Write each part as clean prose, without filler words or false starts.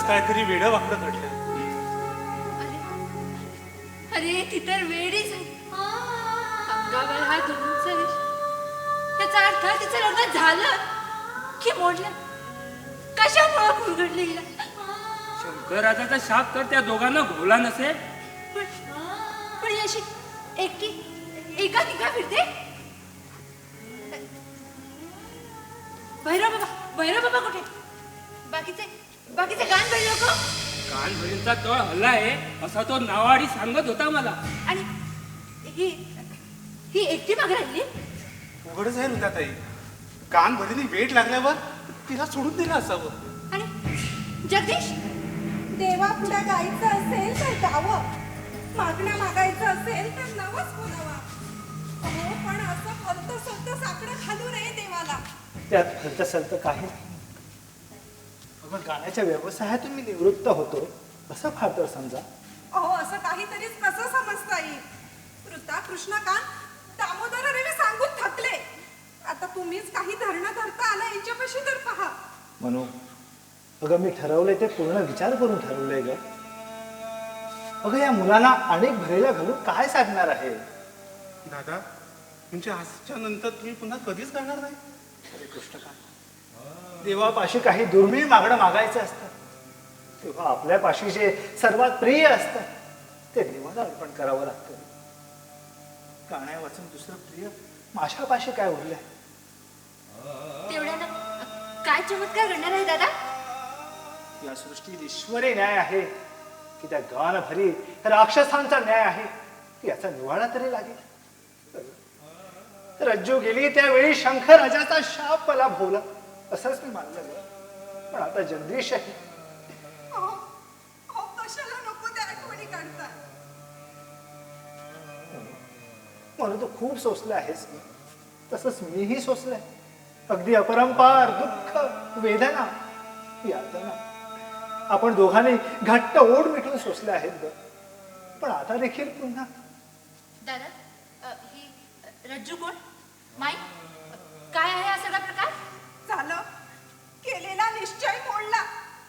काहीतरी वेडं वाकडं घडलं. अरे ती तर वेडीच आहे. अंगावर हात धरून सरीश, त्याचा अर्थ तिचं लग्न झालं की मोडलं. कशामुळे कुरघडले हिला? शंकराचा शाप तर त्या दोघांना घोला नसेल. पण ही अशी एकटी एका ठिका फिरते. भैरव बाबा कुठे? बाकीचे गाण बहिण लोक. कानभरींचा तळ हल्ला आहे असा तो नावाडी सांगत होता मला. आणि ही एकटी मागे राहिली. उघडच आहे ना ताई, कान भरीने वेट लागल्यावर तिला सोडून दिलं असावं. आणि जगदीश, देवा पुढे गायचं असेल तर गावं, मागणं मागायचं असेल तर नवस बोलावा. हो पण असं फलत सलत साकडं घालू नये देवाला. त्यात फलत सलत काही नाही. अगं गाण्याच्या व्यवसायातून मी निवृत्त होतो असं फार तर समजा. अहो असं काहीतरीच कसं समजता येईल? वृत्ता कृष्णकांत दामोदर रेवे सांगून थकले. आता तुम्हीच काही धरणं धरता आला यांच्यापाशी तर पहा. म्हणू अगं मी ठरवलंय ते पूर्ण विचार करून ठरवलंय ग. अगं या मुलांना अनेक भरेला घालून काय साधणार आहे? दादा, म्हणजे आजच्या नंतर तुम्ही पुन्हा कधीच करणार नाही? अरे कृष्णकांत, देवापाशी काही दुर्मिळ मागणं मागायचं असतं तेव्हा आपल्यापाशी जे सर्वात प्रिय असतं ते देवाला अर्पण करावं लागतं. गाण्या वाचून दुसरं प्रिय माझ्यापाशी काय उरलंय? तेवढ्यानं काय चमत्कार घडणार आहे दादा? या सृष्टीत ईश्वरी न्याय आहे की त्या गानभरी राक्षसांचा न्याय आहे याचा निवाडा तरी लागेल. रज्जू गेली त्यावेळी शंकर राजाचा शाप मला भोवला असंच मी मानलं ग. पण आता जगदीश आहे. अहो कशाला नको त्या आठवणी काढता? म्हणून तू खूप सोसलं आहेस तसंच मीही सोसलंय. अगदी अपरंपार दुःख वेदना यातना आपण दोघांनी घट्ट ओढ मिटून सोसले आहेत ग. पण आता देखील पुन्हा. दादा, ही रज्जू कोण? माई, काय आहे हा सगळा प्रकार? झालं केलेला निश्चय मोडला.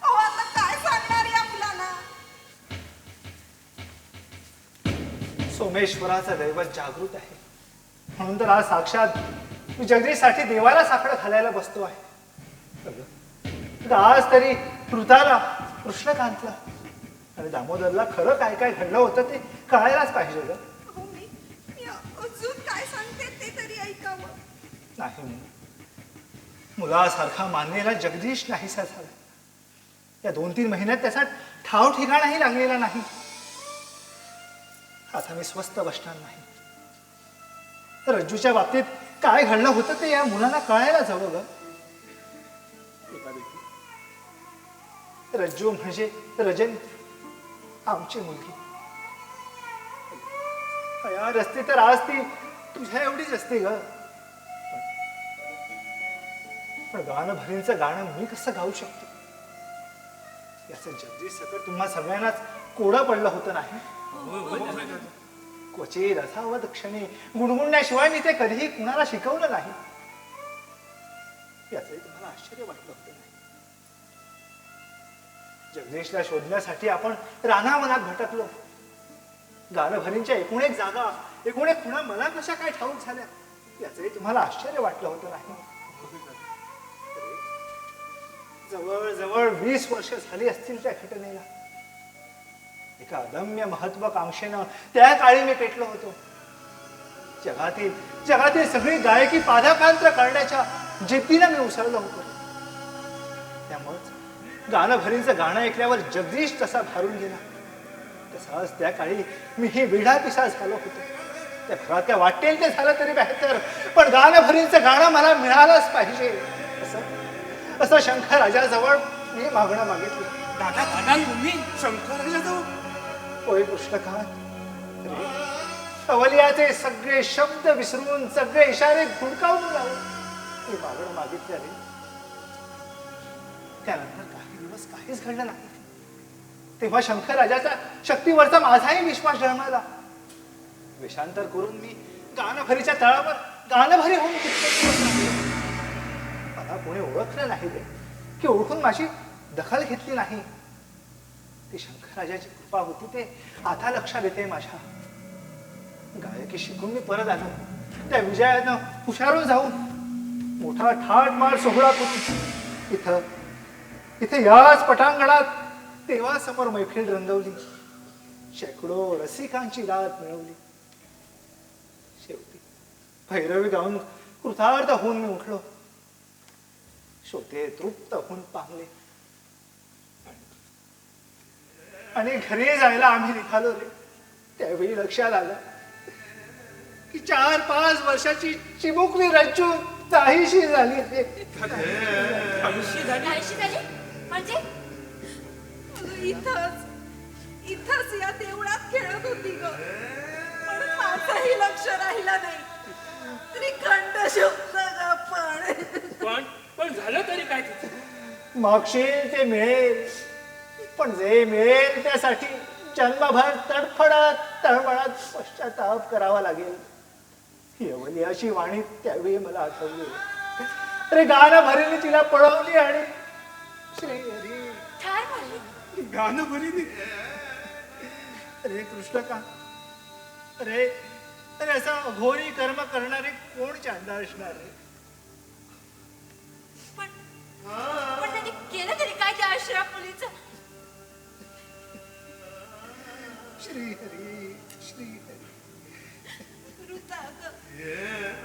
अहो आता काय सांगणार या मुलाला? सोमेश्वराचं दैवत जागृत आहे म्हणून तर आज साक्षात मी जगदीशसाठी देवाला साकडं घालायला बसतो आहे. आज तरी पृथाला, कृष्णकांतला आणि दामोदरला खरं काय काय घडलं होतं ते कळायलाच पाहिजे ग. अहो मी अजून काय सांगते ते तरी ऐकावं. नाही, मुलासारखा मानलेला जगदीश नाहीसा झाला. या 2-3 महिन्यात त्याचा ठाव ठिकाणाही लागलेला नाही. आता मी स्वस्थ बसणार नाही. रज्जूच्या बाबतीत काय घडलं होतं ते या मुलांना कळायलाच हवं ग. रज्जू म्हणजे रजनी, आमची मुलगी. या रस्ते तर आज ती तुझ्या एवढीच असते ग. पण गाणं भरींचं गाणं मी कसं गाऊ शकतो याचं जगदीश सकट तुम्हा सगळ्यांनाच कोडं पडलं होतं नाही? क्वचित रसावत क्षणी गुणगुणण्याशिवाय मी ते कधीही कुणाला शिकवलं नाही. याचंही तुम्हाला आश्चर्य वाटलं होतं नाही? जगदीशला शोधण्यासाठी आपण रानावनात भटकलो. गानभरींच्या एकूण एक जागा, एकूण एक खुणा मला कशा काय ठाऊक झाल्या याचंही तुम्हाला आश्चर्य वाटलं होतं नाही? जवळजवळ 20 वर्ष झाली असतील त्या घटनेला. एका अदम्य महत्वाकांक्षेनं त्या काळी मी पेटलो होतो. जगातील सगळी गायकी पादाक्रांत करण्याच्या जिद्दीनं मी उसळलो होतो. त्यामुळेच गानभरींचं गाणं ऐकल्यावर जगदीश तसा भारून गेला तसाच त्या काळी मी ही वेढा पिसा झालो होतो. त्या घरात काय वाटेल ते झालं तरी बेहतर, पण गानभरींचं गाणं मला मिळालंच पाहिजे असं शंकर राजाजवळ मी मागणं मागितलं. दादा, दादा तुम्ही शंकराजवळ? होय कृष्णकांत. अवलियाचे सगळे शब्द विसरून सगळे इशारे घुडकावून लावून मी मागणं मागितले. रे त्यानंतर काही दिवस काहीच घडलं नाही. तेव्हा शंकर राजाचा शक्तीवरचा माझाही विश्वास डळमळला. वेषांतर करून मी गानभरीच्या तळावर गानभरी होऊन मला कोणी ओळखलं नाही रे, की ओळखून माझी दखल घेतली नाही. ती शंकरराजाची कृपा होती ते आता लक्षात येते माझ्या. गायकी शिकून मी परत आलो, त्या विजयानं हुशारून जाऊन मोठा ठाटमाट सोहळा करून इथं याच पटांगणात देवासमोर मैफिल रंगवली, शेकडो रसिकांची दाद मिळवली. शेवटी भैरवी गाऊन कृतार्थ होऊन मी उठलो. श्रोते तृप्त होऊन पाहले आणि घरी जायला आम्ही निघालो रे. त्यावेळी लक्षात आलं की 4-5 वर्षाची चिमुकली रज्जू नाहीशी झाली रे. आयुष्य झाली. नाहीशी झाली म्हणजे इथंच या देवळात खेळत होती ग, पण माझंही लक्ष राहिलं नाही. त्रिखंड शुद्ध ग पण झालं तरी काय तिचं? मागशील ते मिळेल, पण जे मिळेल त्यासाठी जन्मभर तळमळत पश्चाताप करावा लागेल. यवली अशी वाणी त्यावेळी मला आठवली. अरे गाणं भरीने तिला पळवली आणि श्रीहरी ठार मारली. गाणं भरीने. अरे कृष्णकांत, अरे अरे असा घोरी कर्म करणारे कोण चांदा असणार रे? पण त्यांनी केलं तरी काय त्या अशरफ मुलीचं? श्रीहरी श्रीहरी.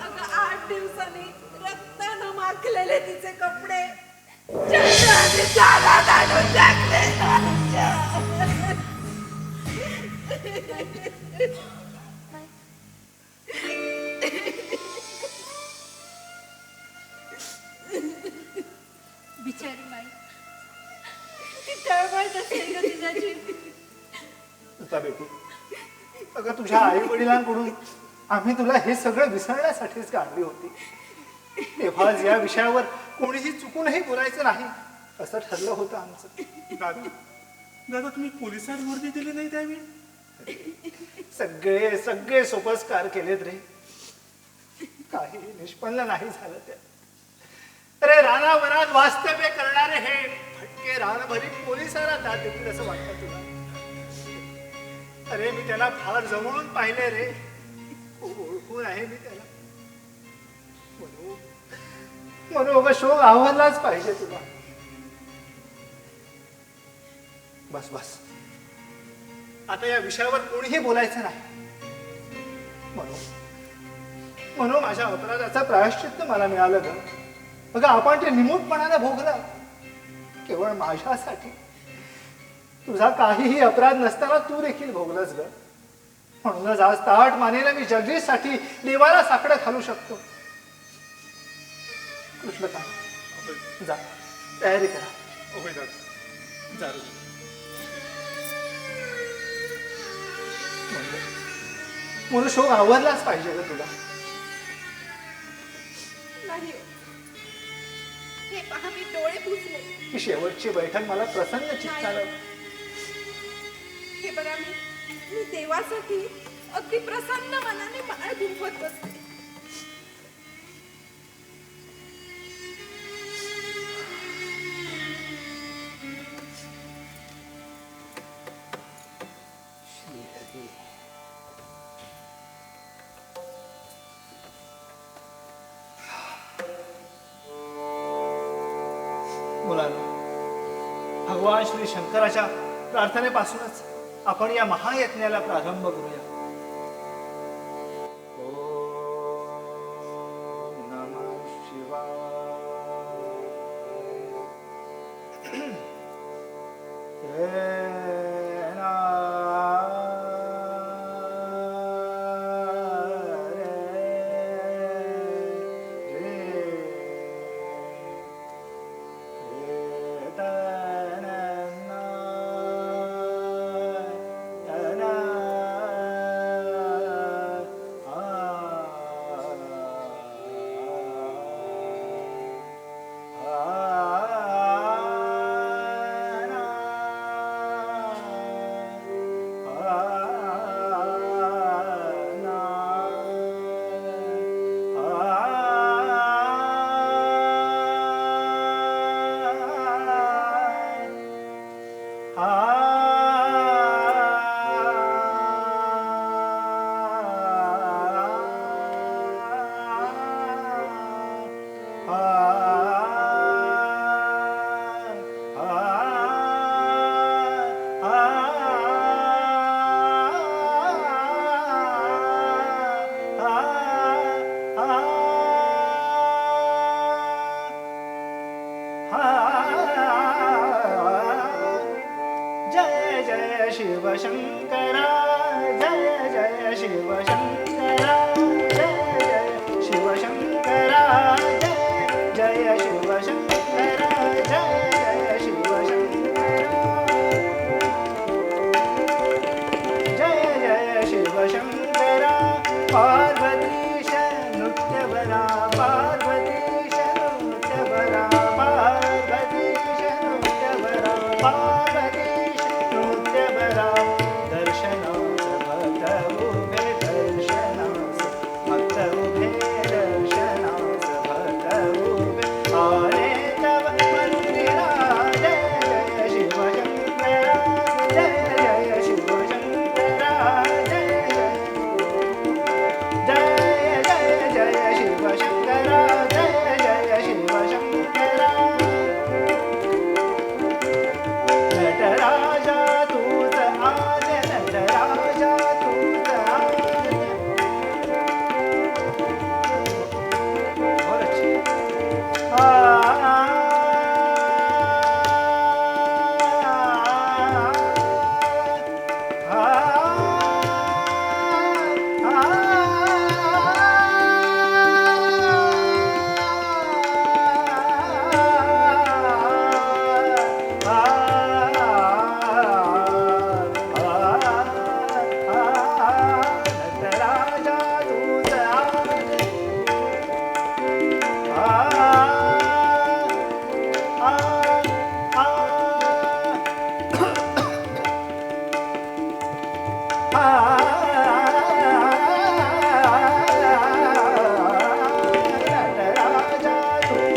अगं 8 दिवसांनी रक्तानं माखलेले तिचे कपडे चंद्राने दारात आणून टाकले. बिचारी माई, ती तळमळत असेल ग तिच्याची. तुझा बेटी, अगं तुझ्या आई वडिलांकडून आम्ही तुला हे सगळं विसरण्यासाठीच काढली होती. तेव्हाच या विषयावर कोणीही चुकूनही बोलायचं नाही असं ठरलं होतं आमचं. दादा तुम्ही पोलिसात वर्दी दिली नाही त्यावेळी? सगळे सोपस्कार केलेत रे, काही निष्पन्न नाही झालं त्या. अरे रानावनात वास्तव्य करणारे हे फटके रानभरी पोलिसाला दाद देतील असं वाटतं तुला? अरे मी त्याला फार जवळून पाहिले रे, खूप ओळखून आहे मी त्याला. म्हणून शोक आवडलाच पाहिजे तुला. बस बस, आता या विषयावर कोणीही बोलायचं नाही. म्हणून माझ्या अपराधाचा प्रायश्चित्त मला मिळालं ग. बघा, आपण ते निमूटपणाने भोगलं केवळ माझ्यासाठी. तुझा काहीही अपराध नसताना तू देखील भोगलंस ग. म्हणूनच आज ताट मानेला मी जगदीशसाठी देवाला साकडं घालू शकतो. कृष्णकांत, जा तयारी करा. होय दादा, जा रे. म्हणून शोक आवरलाच पाहिजे ग तुला. नाही हो. हे पहा, मी डोळे पुसले. ही शेवटची बैठक मला प्रसन्न चित्तानं. हे बघा, मी देवासाठी अगदी प्रसन्न मनाने माळ गुंफत बसते. मुलांनो, भगवान श्री शंकराच्या प्रार्थनेपासूनच आपण या महायज्ञाला प्रारंभ करूया. ओम नमः शिवाय. शिवशंकरा जय जय शिवशंकरा जय जय शिवशंकरा जय जय शिवशंकरा जय जय शिवशंकरा जय जय शिवशंकरा पार्वतीश नृत्यवरा पार्वतीश नृत्यवरा पार्वतीश नृत्यवरा पार्वतीश नृत्यवरा दर्शनास भक्त उभे दर्शनास भक्त उभे दर्शनास भक्त उभे आले तव मंदिरा जय जय शिवशंकरा जय जय शिवशंकरा जय जय जय जय शिवशंकरा जय जय शिवशंकरा नटराजा तूच आज नटराजा तूच आज बहुत अच्छी नटराजा तूच नटराजा तूच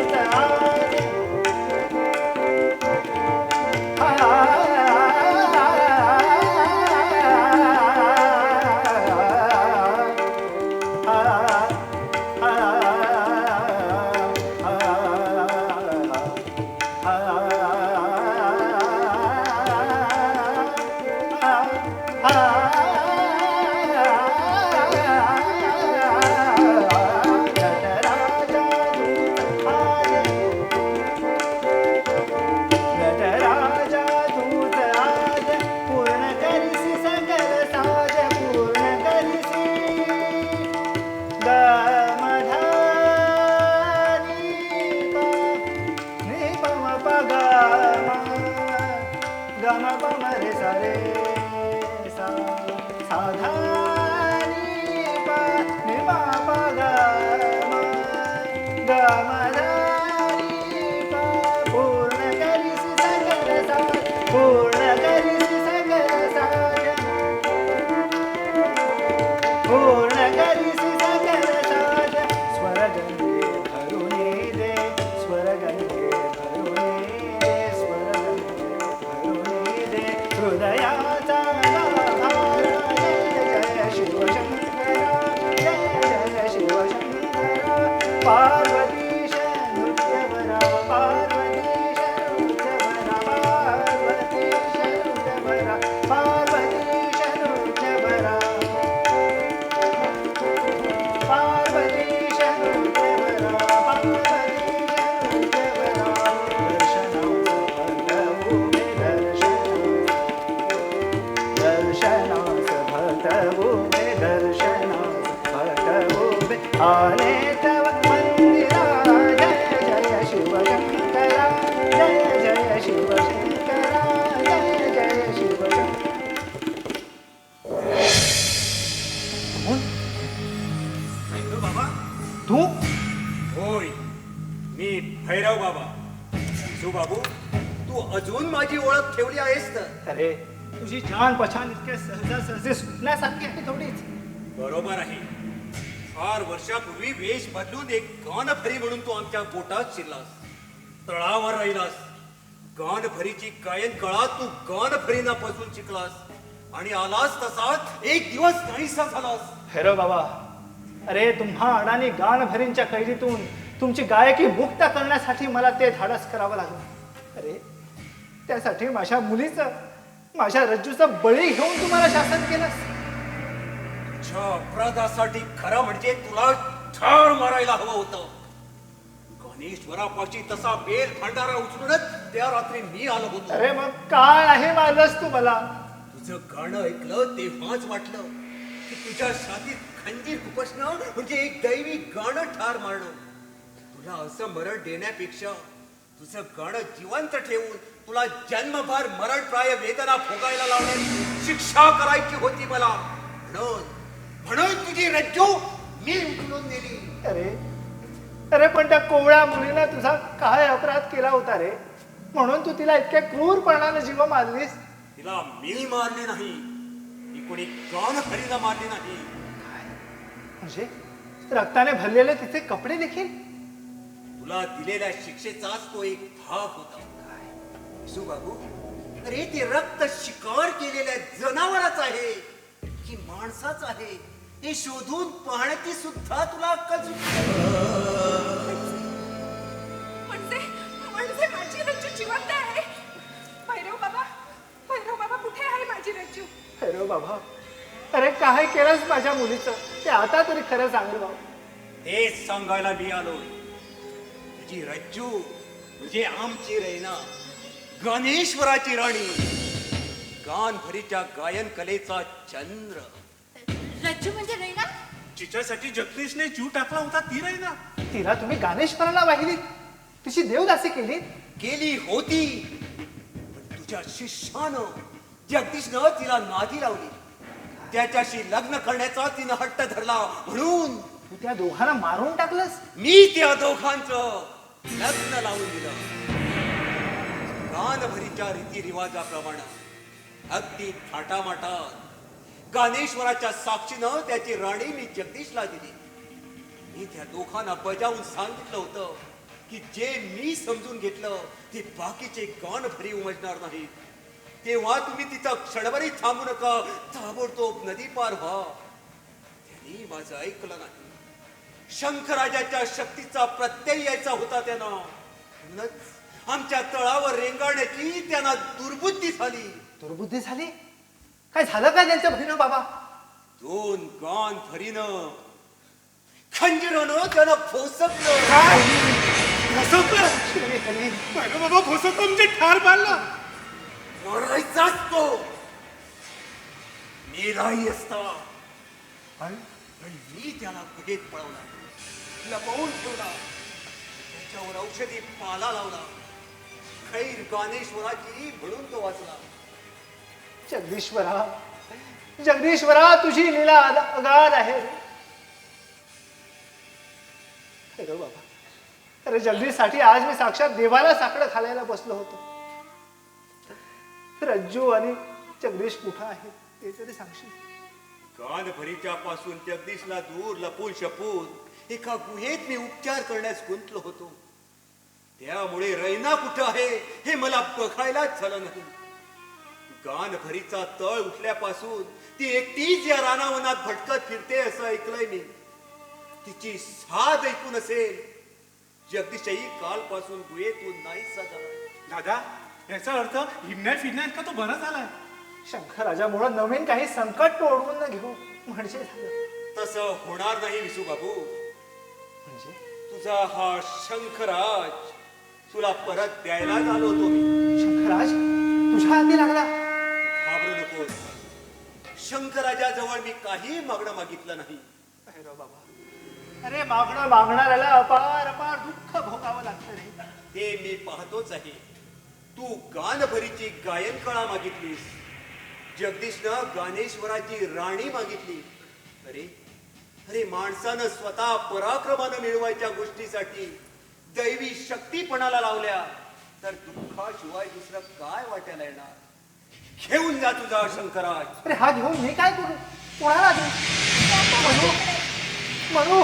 नटराजा तूच आज पूर्ण करिसी सकल साज पूर्ण करिसी गमधानी निपम पगम गम पम रे सरे सा साधानी निमा पगम गमधानी पूर्ण करिसी सकल साज पूर्ण करिसी सकल साज पूर्ण करिसी सकल साज स्वरगंगे भरुणी दे स्वरगंगे भरुणी दे स्वरगंगे भरुणी दे हृदयाचा गाभारा जय जय शिवशंकरा जय जय शिवशंकरा पार्वतीश नृत्यवरा पार्वतीश नृत्यवरा पार्वतीश नृत्यवरा पार्वतीश नृत्यवरा पार्वतीश नृत्यवरा पार्वतीश नृत्यवरा दर्शनास भक्त उभे दर्शनास भक्त उभे दर्शनास भक्त उभे आले तव मंदिरा जय जय शिवशंकरा जय जय शिवशंकरा जय जय शिवशंकरा बाबा तू होय मी भैरव बाबा बाबू तू अजून माझी ओळख ठेवली आहेस तर अरे तुझी जान पछान इतके सहजासहजी सुटण्यासारखी आहे थोडीच बरोबर आहे. फार वर्षापूर्वी वेश बदलून एक गानभरी म्हणून तू आमच्या पोटात शिरलास, तळावर राहिलास. गानभरीची गायन कळा तू गानभरीना पासून शिकलास आणि आलास तसाच एक दिवस नाहीसा झालास. हेरो बाबा, अरे तुम्हा अडाणी गानभरींच्या कैदीतून तुमची गायकी मुक्त करण्यासाठी मला ते धाडस करावं लागलं. अरे त्यासाठी माझ्या मुलीचं, माझ्या रज्जूचं बळी घेऊन तुम्हाला शासन केलंस. तुझ्या अपराधासाठी खरं म्हणजे तुला ठार मारायला हवं होतं. गणेश्वरापाशी तसा बेल भंडारा उचलूनच त्या रात्री मी आलो होतो. अरे मग काय आहे मारलंस तू मला? तुझं गाणं ऐकलं तेव्हाच वाटलं की तुझ्या छातीत खंजीर खुपसणं म्हणजे एक दैवी गाणं ठार मारणं. तुला असं मरण देण्यापेक्षा तुझं गाणं जिवंत ठेवून तुला जन्मभर मरणप्राय वेदना भोगायला लावण्याची शिक्षा करायची होती मला. म्हणून तुझी रज्जू मी उचलून नेली. अरे अरे पण त्या कोवळ्या मुलीनं तुझा काय अपराध केला होता रे, म्हणून तू तिला इतक्या क्रूरपणाने जीव मारलीस? तिला मी मारले नाही, ती कोणी गानभरीला मारली नाही. म्हणजे रक्ताने भरलेले तिचे कपडे देखील? तुला दिलेल्या शिक्षेचाच तो एक भाग होता. बाबू, अरे ते रक्त शिकार केलेल्या जनावराच आहे की माणसाच आहे हे शोधून पाहण्याची सुद्धा तुला अक्कल सुटली. म्हणजे म्हणजे माझी रज्जू जिवंत आहे. भैरव बाबा कुठे आहे माझी रज्जू? अरे बाबा, अरे काय केलंस माझ्या मुलीचं ते आता तरी खरं सांग रे बाबा. तेच सांगायला मी आलोय. तुझी रज्जू म्हणजे आमची रैना, गणेश्वराची राणी, गानभरीच्या गायन कलेचा चंद्र. रज्जू म्हणजे रैना? जिच्यासाठी जगदीशने जीव टाकला होता ती राही ना. तिला तुम्ही गाणेश्वराला वाहिलीत, तिची देवदासी केली? गेली होती, पण तुझ्या शिष्यानं जगदीशनं तिला नादी लावली. त्याच्याशी लग्न करण्याचा तिनं हट्ट धरला म्हणून तू त्या दोघांना मारून टाकलंस? मी त्या दोघांचं लग्न लावून दिलं. गानभरीच्या रीतिरिवाजाप्रमाणे अगदी थाटामाटात गानेश्वराच्या साक्षीनं त्याची राणी मी जगदीशला दिली. मी त्या दोघांना बजावून सांगितलं होतं की जे मी समजून घेतलं ते बाकीचे गानभरी उमजणार नाहीत. तेव्हा तुम्ही तिथं क्षणभरी थांबू नका, ताबडतोब नदी पार व्हा. त्यांनी माझं ऐकलं नाही. शंखराजाच्या शक्तीचा प्रत्यय यायचा होता त्यांना, म्हणूनच आमच्या तळावर रेंगाळण्याची त्यांना दुर्बुद्धी झाली. दुर्बुद्धी झाली? काय झालं काय त्यांच्या बहिणं बाबा? दोन गान भरीनं खंजीरानं त्यानं फोसकलं. फसवलं श्री हरी. अरे बाबा, फसवलं म्हणजे ठार मारला. मरायचाच तो. मेलाही असता, पण मी त्याला गुहेत पळवला, लपवून ठेवला, त्याच्यावर औषधी पाला लावला. खैर गानेश्वराची म्हणून तो वाचला. जगदीश्वरा, जगदीश्वरा, तुझी लीला अगाध आहे. अरे बाबा, अरे जगदीशसाठी आज मी साक्षात देवाला साकडं घालायला बसलो होतो. रज्जू आणि जगदीश कुठं आहे ते तरी सांगशील? गानभरीच्या पासून जगदीशला दूर लपून शपून एका गुहेत मी उपचार करण्यास गुंतलो होतो. त्यामुळे रैना कुठं आहे हे मला बघायलाच झालं नाही. गानभरीचा तळ उठल्यापासून ती एकटीच या रानावनात भटकत फिरते असं ऐकलंय मी. तिची साध ऐकून असेल जगदीशही कालपासून गुहेतून नाहीसा झाला. दादा, याचा अर्थ हिंडण्यात फिरण्यात का तो बरा झालाय? शंखराजामुळे नवीन काही संकट तो ओढवून न घेऊ म्हणजे झालं. तसं होणार नाही विसू बाबू. म्हणजे तुझा हा शंखराज तुला परत द्यायलाच आलो होतो मी. शंखराज तुझ्या हाती लागला? घाबरू नकोस. शंकराजाजवळ मी काही मागणं मागितलं नाही. अरे बाबा, अरे मागणं मागणाऱ्याला अपार अपार दुःख भोगावं लागतं रे. ते मी पाहतोच आहे. तू गानभरीची गायन कळा मागितलीस, जगदीशनं गानेश्वराची राणी मागितली. अरे अरे माणसानं स्वतः पराक्रमानं मिळवायच्या गोष्टीसाठी दैवी शक्तीपणाला लावल्या तर दुःखाशिवाय दुसरं काय वाटायला येणार? घेऊन जा तुझा शंकराज. अरे हा घेऊन मी काय करू? कोणाला देऊ? म्हणू